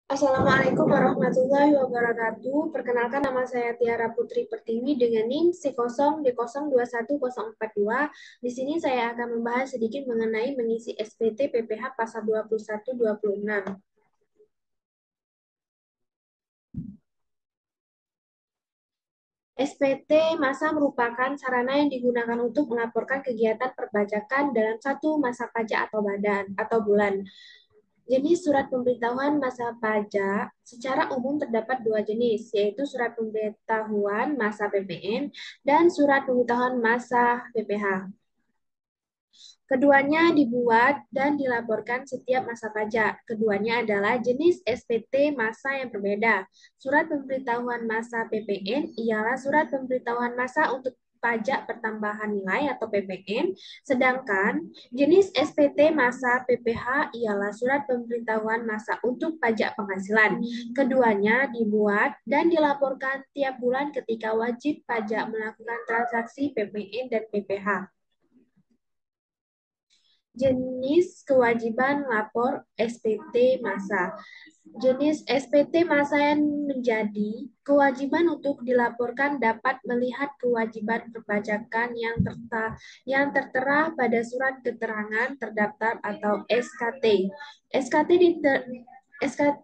Assalamualaikum warahmatullahi wabarakatuh. Perkenalkan nama saya Tiara Putri Pertiwi dengan NIM C0D021042. Di sini saya akan membahas sedikit mengenai mengisi SPT PPH pasal 21-26. SPT masa merupakan sarana yang digunakan untuk melaporkan kegiatan perpajakan dalam satu masa pajak atau badan atau bulan. Jenis surat pemberitahuan masa pajak secara umum terdapat dua jenis, yaitu surat pemberitahuan masa PPN dan surat pemberitahuan masa PPH. Keduanya dibuat dan dilaporkan setiap masa pajak. Keduanya adalah jenis SPT masa yang berbeda. Surat pemberitahuan masa PPN ialah surat pemberitahuan masa untuk pajak pertambahan nilai atau PPN, sedangkan jenis SPT masa PPH ialah surat pemberitahuan masa untuk pajak penghasilan. Keduanya dibuat dan dilaporkan tiap bulan ketika wajib pajak melakukan transaksi PPN dan PPH. Jenis kewajiban lapor SPT masa. Jenis SPT masa yang menjadi kewajiban untuk dilaporkan dapat melihat kewajiban perpajakan yang tertera pada surat keterangan terdaftar atau SKT. SKT SKT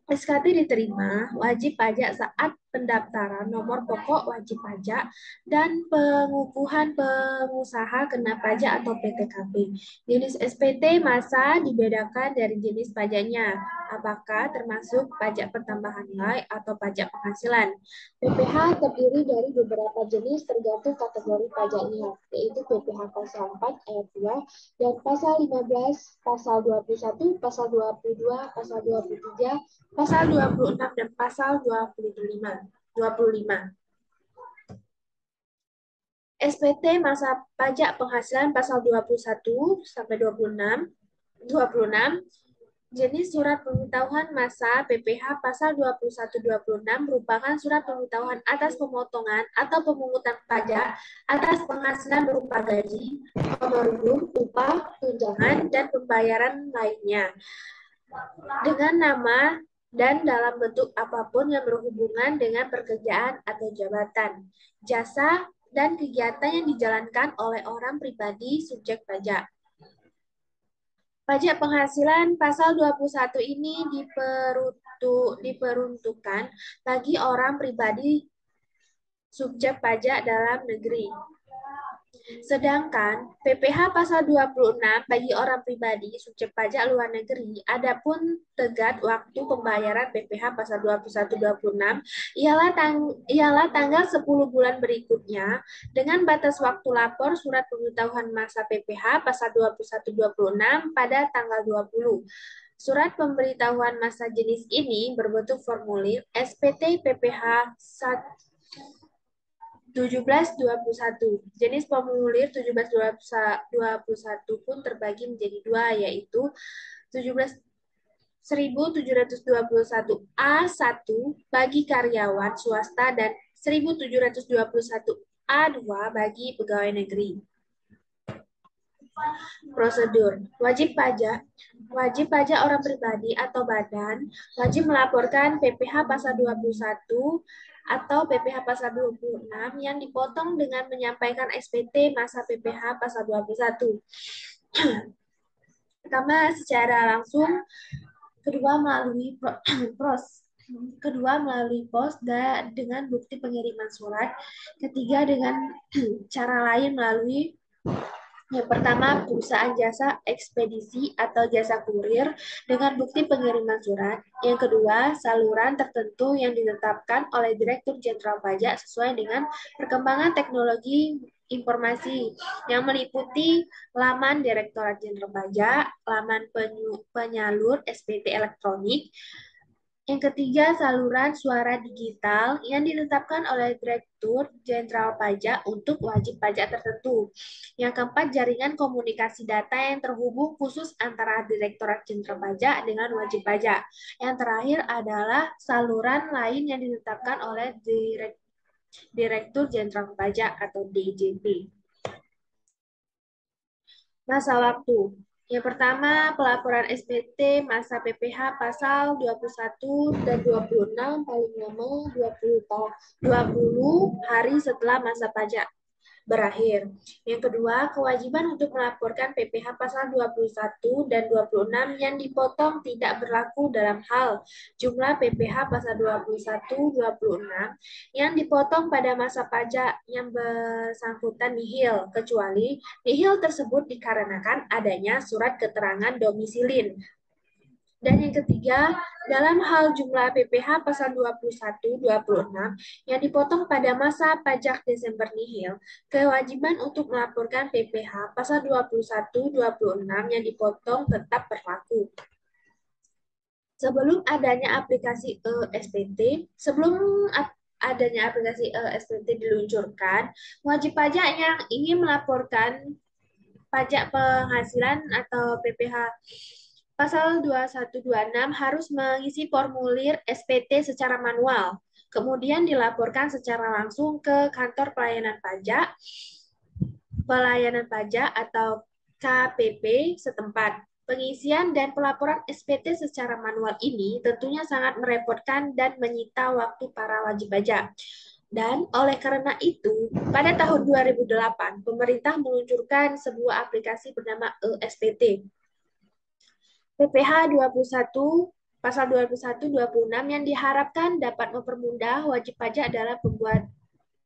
SKT diterima wajib pajak saat pendaftaran nomor pokok wajib pajak dan pengukuhan pengusaha kena pajak atau PTKP. Jenis SPT masa dibedakan dari jenis pajaknya, apakah termasuk pajak pertambahan nilai atau pajak penghasilan. PPH terdiri dari beberapa jenis tergantung kategori pajaknya, yaitu PPH pasal 4 ayat 2 dan pasal 15, pasal 21, pasal 22, pasal 23, pasal 26 dan pasal 25. SPT masa pajak penghasilan pasal 21 sampai 26. Jenis surat pemberitahuan masa PPH pasal 21-26 merupakan surat pemberitahuan atas pemotongan atau pemungutan pajak atas penghasilan berupa gaji, honorarium, upah, tunjangan, dan pembayaran lainnya dengan nama dan dalam bentuk apapun yang berhubungan dengan pekerjaan atau jabatan, jasa, dan kegiatan yang dijalankan oleh orang pribadi subjek pajak. Pajak penghasilan pasal 21 ini diperuntukkan bagi orang pribadi subjek pajak dalam negeri. Sedangkan PPH pasal 26 bagi orang pribadi subjek pajak luar negeri, adapun tenggat waktu pembayaran PPH pasal 21-26 ialah tanggal 10 bulan berikutnya dengan batas waktu lapor surat pemberitahuan masa PPH pasal 21-26 pada tanggal 20. Surat pemberitahuan masa jenis ini berbentuk formulir SPT PPH 1721. Jenis formulir 1721 pun terbagi menjadi dua, yaitu 1721 A1 bagi karyawan swasta dan 1721 A2 bagi pegawai negeri. Prosedur wajib pajak orang pribadi atau badan wajib melaporkan PPH pasal 21 atau PPH pasal 26 yang dipotong dengan menyampaikan SPT masa PPH pasal 21. Pertama secara langsung, kedua melalui pos dengan bukti pengiriman surat, ketiga dengan cara lain melalui yang pertama, perusahaan jasa ekspedisi atau jasa kurir dengan bukti pengiriman surat. Yang kedua, saluran tertentu yang ditetapkan oleh Direktur Jenderal Pajak sesuai dengan perkembangan teknologi informasi yang meliputi laman Direktorat Jenderal Pajak, laman penyalur SPT elektronik. Yang ketiga, saluran suara digital yang ditetapkan oleh Direktur Jenderal Pajak untuk wajib pajak tertentu. Yang keempat, jaringan komunikasi data yang terhubung khusus antara Direktorat Jenderal Pajak dengan wajib pajak. Yang terakhir adalah saluran lain yang ditetapkan oleh Direktur Jenderal Pajak atau DJP. Masa waktu. Yang pertama, pelaporan SPT masa PPh pasal 21 dan 26 paling lama 20 hari setelah masa pajak berakhir. Yang kedua, kewajiban untuk melaporkan PPh pasal 21 dan 26 yang dipotong tidak berlaku dalam hal jumlah PPh pasal 21, 26 yang dipotong pada masa pajak yang bersangkutan nihil, kecuali nihil tersebut dikarenakan adanya surat keterangan domisilin. Dan yang ketiga, dalam hal jumlah PPh pasal 21, 26 yang dipotong pada masa pajak Desember nihil, kewajiban untuk melaporkan PPh pasal 21, 26 yang dipotong tetap berlaku. Sebelum adanya aplikasi sebelum adanya aplikasi SPT diluncurkan, wajib pajak yang ingin melaporkan pajak penghasilan atau PPh pasal 2126 harus mengisi formulir SPT secara manual, kemudian dilaporkan secara langsung ke kantor pelayanan pajak atau KPP setempat. Pengisian dan pelaporan SPT secara manual ini tentunya sangat merepotkan dan menyita waktu para wajib pajak. Dan oleh karena itu, pada tahun 2008, pemerintah meluncurkan sebuah aplikasi bernama e-SPT. PPh 21 pasal 21 26 yang diharapkan dapat mempermudah wajib pajak dalam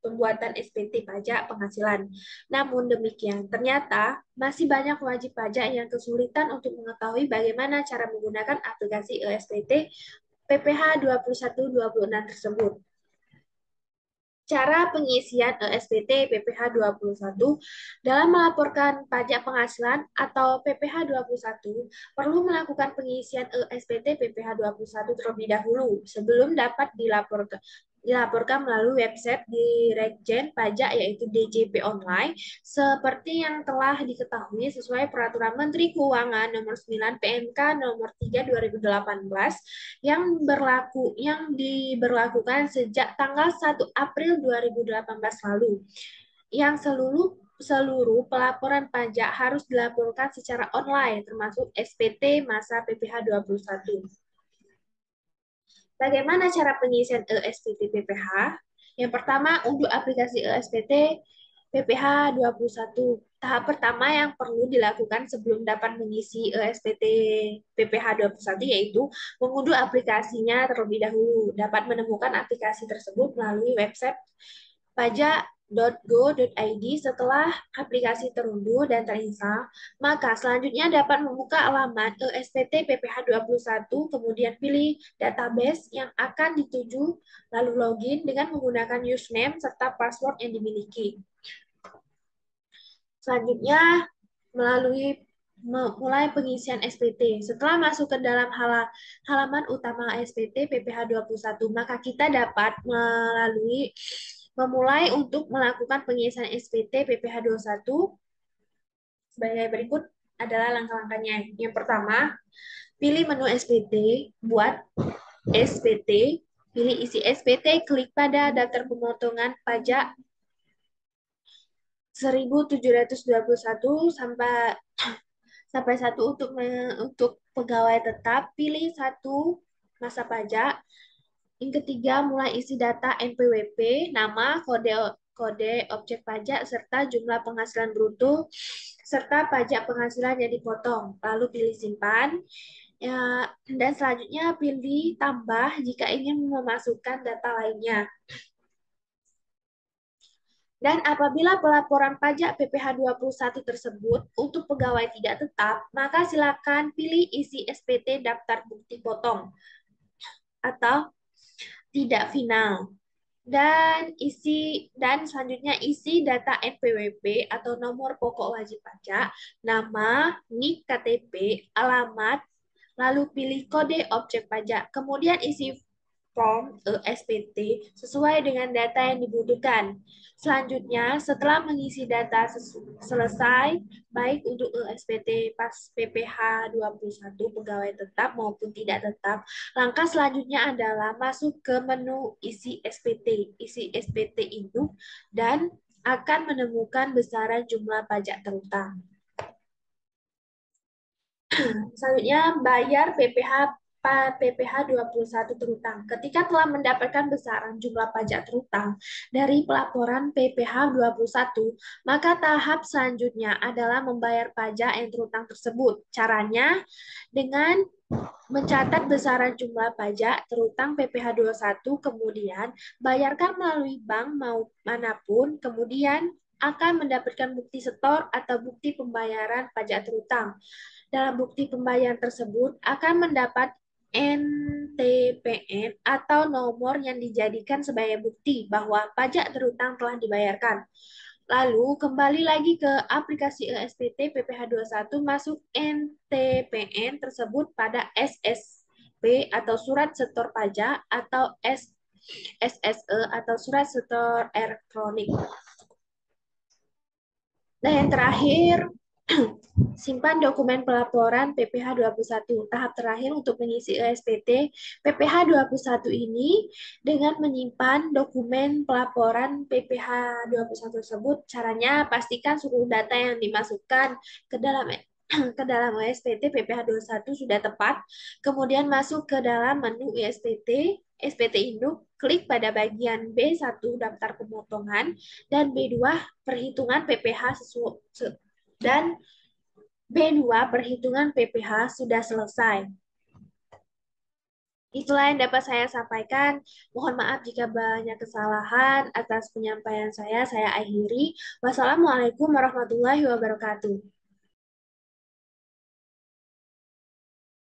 pembuatan SPT pajak penghasilan. Namun demikian, ternyata masih banyak wajib pajak yang kesulitan untuk mengetahui bagaimana cara menggunakan aplikasi e-SPT PPh 21 26 tersebut. Cara pengisian SPT PPh 21 dalam melaporkan pajak penghasilan atau PPh 21 perlu melakukan pengisian SPT PPh 21 terlebih dahulu sebelum dapat dilaporkan melalui website Direkjen Pajak yaitu DJP Online seperti yang telah diketahui sesuai Peraturan Menteri Keuangan Nomor 9 PMK Nomor 3 2018 yang diberlakukan sejak tanggal 1 April 2018 lalu. Yang seluruh pelaporan pajak harus dilaporkan secara online termasuk SPT masa PPh 21. Bagaimana cara pengisian e-SPT PPh? Yang pertama, unduh aplikasi e-SPT PPh 21. Tahap pertama yang perlu dilakukan sebelum dapat mengisi e-SPT PPh 21 yaitu mengunduh aplikasinya terlebih dahulu. Dapat menemukan aplikasi tersebut melalui website pajak.go.id. Setelah aplikasi terunduh dan terinstall, maka selanjutnya dapat membuka alamat ESPT PPh 21, kemudian pilih database yang akan dituju, lalu login dengan menggunakan username serta password yang dimiliki. Selanjutnya, mulai pengisian SPT. Setelah masuk ke dalam halaman utama SPT PPh 21, maka kita dapat memulai untuk melakukan pengisian SPT PPh 21 sebagai berikut adalah langkah-langkahnya. Yang pertama, pilih menu SPT, buat SPT, pilih isi SPT, klik pada daftar pemotongan pajak 1721 sampai 1 untuk pegawai tetap, pilih 1 masa pajak. Yang ketiga, mulai isi data NPWP, nama, kode objek pajak, serta jumlah penghasilan bruto, serta pajak penghasilan yang dipotong. Lalu pilih simpan. Ya, dan selanjutnya pilih tambah jika ingin memasukkan data lainnya. Dan apabila pelaporan pajak PPh 21 tersebut untuk pegawai tidak tetap, maka silakan pilih isi SPT daftar bukti potong atau tidak final. Dan selanjutnya isi data NPWP atau nomor pokok wajib pajak, nama, NIK KTP, alamat, lalu pilih kode objek pajak, kemudian isi form SPT sesuai dengan data yang dibutuhkan. Selanjutnya, setelah mengisi data selesai, baik untuk SPT pas PPh 21 pegawai tetap maupun tidak tetap, langkah selanjutnya adalah masuk ke menu isi SPT. Isi SPT itu dan akan menemukan besaran jumlah pajak terutang. Selanjutnya, bayar PPh 21 terutang. Ketika telah mendapatkan besaran jumlah pajak terutang dari pelaporan PPh 21, maka tahap selanjutnya adalah membayar pajak yang terutang tersebut. Caranya dengan mencatat besaran jumlah pajak terutang PPh 21, kemudian bayarkan melalui bank mau manapun, kemudian akan mendapatkan bukti setor atau bukti pembayaran pajak terutang. Dalam bukti pembayaran tersebut akan mendapat NTPN atau nomor yang dijadikan sebagai bukti bahwa pajak terutang telah dibayarkan. Lalu kembali lagi ke aplikasi ESPT PPh 21, masuk NTPN tersebut pada SSP atau surat setor pajak atau SSE atau surat setor elektronik. Nah, yang terakhir, simpan dokumen pelaporan PPh 21. Tahap terakhir untuk mengisi ESPT PPh 21 ini dengan menyimpan dokumen pelaporan PPh 21 tersebut. Caranya pastikan seluruh data yang dimasukkan ke dalam ke dalam ESPT PPh 21 sudah tepat. Kemudian masuk ke dalam menu ESPT, SPT Induk, klik pada bagian B1 daftar pemotongan dan B2 perhitungan PPh dan B2 perhitungan PPh sudah selesai. Itulah yang dapat saya sampaikan. Mohon maaf jika banyak kesalahan atas penyampaian saya. Saya akhiri. Wassalamualaikum warahmatullahi wabarakatuh.